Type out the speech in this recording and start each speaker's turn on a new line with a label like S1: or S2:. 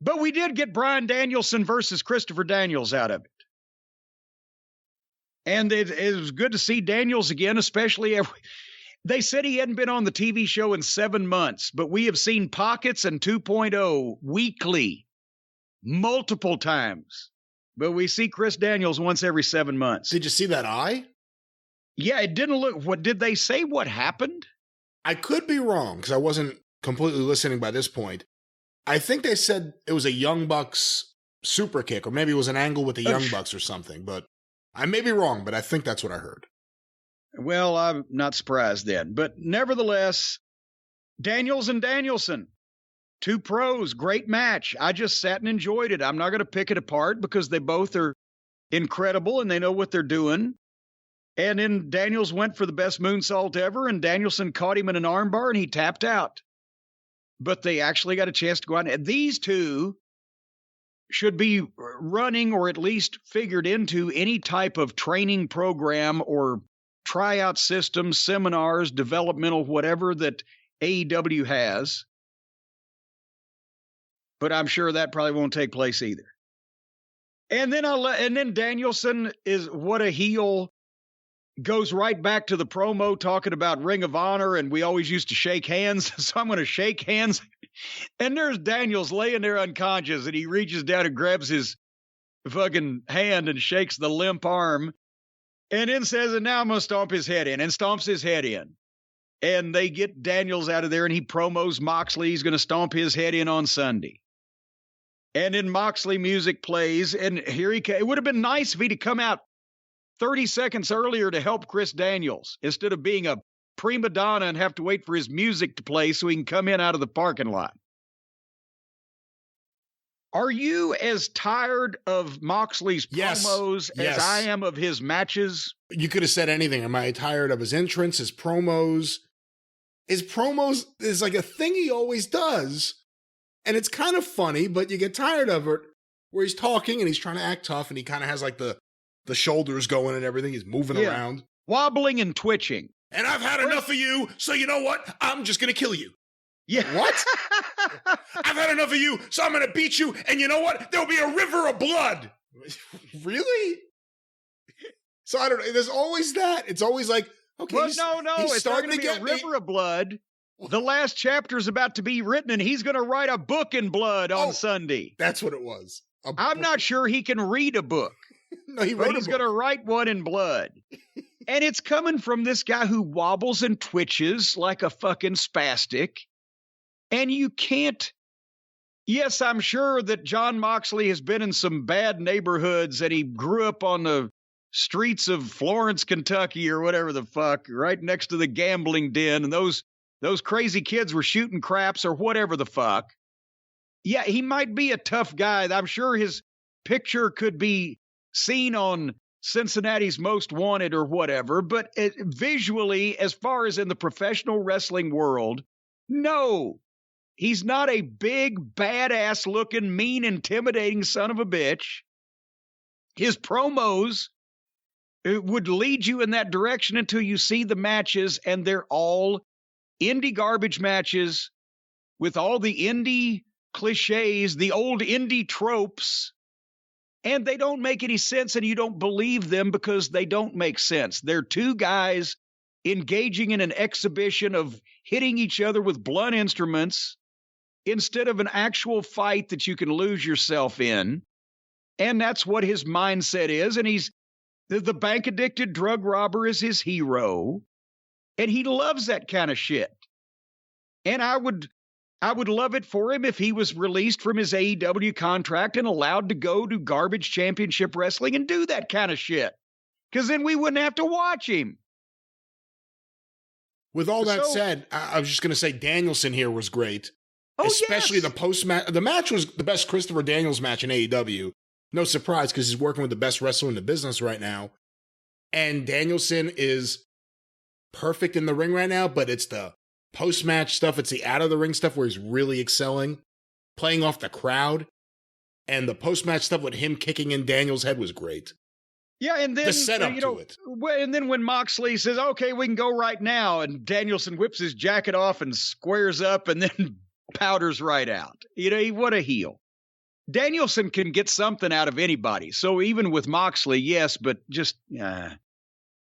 S1: But we did get Bryan Danielson versus Christopher Daniels out of it. And it was good to see Daniels again, especially they said he hadn't been on the TV show in 7 months, but we have seen Pockets and 2.0 weekly, multiple times. But we see Chris Daniels once every 7 months.
S2: Did you see that eye?
S1: Yeah, it didn't look. What did they say? What happened?
S2: I could be wrong because I wasn't completely listening by this point. I think they said it was a Young Bucks super kick, or maybe it was an angle with the Young Bucks or something. But I may be wrong, but I think that's what I heard.
S1: Well, I'm not surprised then. But nevertheless, Daniels and Danielson, 2 pros, great match. I just sat and enjoyed it. I'm not going to pick it apart because they both are incredible and they know what they're doing. And then Daniels went for the best moonsault ever, and Danielson caught him in an armbar, and he tapped out. But they actually got a chance to go out. And these two should be running or at least figured into any type of training program or tryout system, seminars, developmental, whatever that AEW has. But I'm sure that probably won't take place either. And then Danielson is what a heel. Goes right back to the promo talking about Ring of Honor, and we always used to shake hands, so I'm going to shake hands. And there's Daniels laying there unconscious, and he reaches down and grabs his fucking hand and shakes the limp arm, and then says, and now I'm going to stomp his head in, and stomps his head in. And they get Daniels out of there, and he promos Moxley. He's going to stomp his head in on Sunday. And then Moxley music plays, and here he came. It would have been nice if he'd have come out 30 seconds earlier to help Chris Daniels instead of being a prima donna and have to wait for his music to play so he can come in out of the parking lot. Are you as tired of Moxley's promos as I am of his matches?
S2: You could have said anything. Am I tired of his entrance, his promos? His promos is like a thing he always does. And it's kind of funny, but you get tired of it where he's talking and he's trying to act tough and he kind of has like the shoulders going and everything. He's moving around.
S1: Wobbling and twitching.
S2: And I've had enough of you, so you know what? I'm just going to kill you.
S1: Yeah.
S2: What? I've had enough of you, so I'm going to beat you, and you know what? There'll be a river of blood. Really? So I don't know. There's always that. It's always like, okay,
S1: well, no. It's not going to be a river of blood. The last chapter is about to be written, and he's going to write a book in blood on Sunday.
S2: That's what it was.
S1: I'm not sure he can read a book.
S2: No, he's
S1: going to write one in blood. And it's coming from this guy who wobbles and twitches like a fucking spastic. And you can't. Yes, I'm sure that Jon Moxley has been in some bad neighborhoods and he grew up on the streets of Florence, Kentucky or whatever the fuck, right next to the gambling den. And those crazy kids were shooting craps or whatever the fuck. Yeah, he might be a tough guy. I'm sure his picture could be seen on Cincinnati's Most Wanted or whatever, but visually, as far as in the professional wrestling world, no, he's not a big, badass looking, mean, intimidating son of a bitch. His promos would lead you in that direction until you see the matches, and they're all indie garbage matches with all the indie cliches, the old indie tropes. And they don't make any sense, and you don't believe them because they don't make sense. They're two guys engaging in an exhibition of hitting each other with blunt instruments instead of an actual fight that you can lose yourself in. And that's what his mindset is. And he's the bank-addicted drug robber is his hero. And he loves that kind of shit. And I would love it for him if he was released from his AEW contract and allowed to go to garbage championship wrestling and do that kind of shit. Because then we wouldn't have to watch him.
S2: With all that said, I was just going to say Danielson here was great. Especially the post-match. The match was the best Christopher Daniels match in AEW. No surprise because he's working with the best wrestler in the business right now. And Danielson is perfect in the ring right now, but it's the post-match stuff, it's the out-of-the-ring stuff where he's really excelling, playing off the crowd, and the post-match stuff with him kicking in Daniels' head was great.
S1: Yeah, and then
S2: the setup to it.
S1: And then when Moxley says, "Okay, we can go right now," and Danielson whips his jacket off and squares up, and then powders right out. You know, what a heel! Danielson can get something out of anybody. So even with Moxley, yes, but just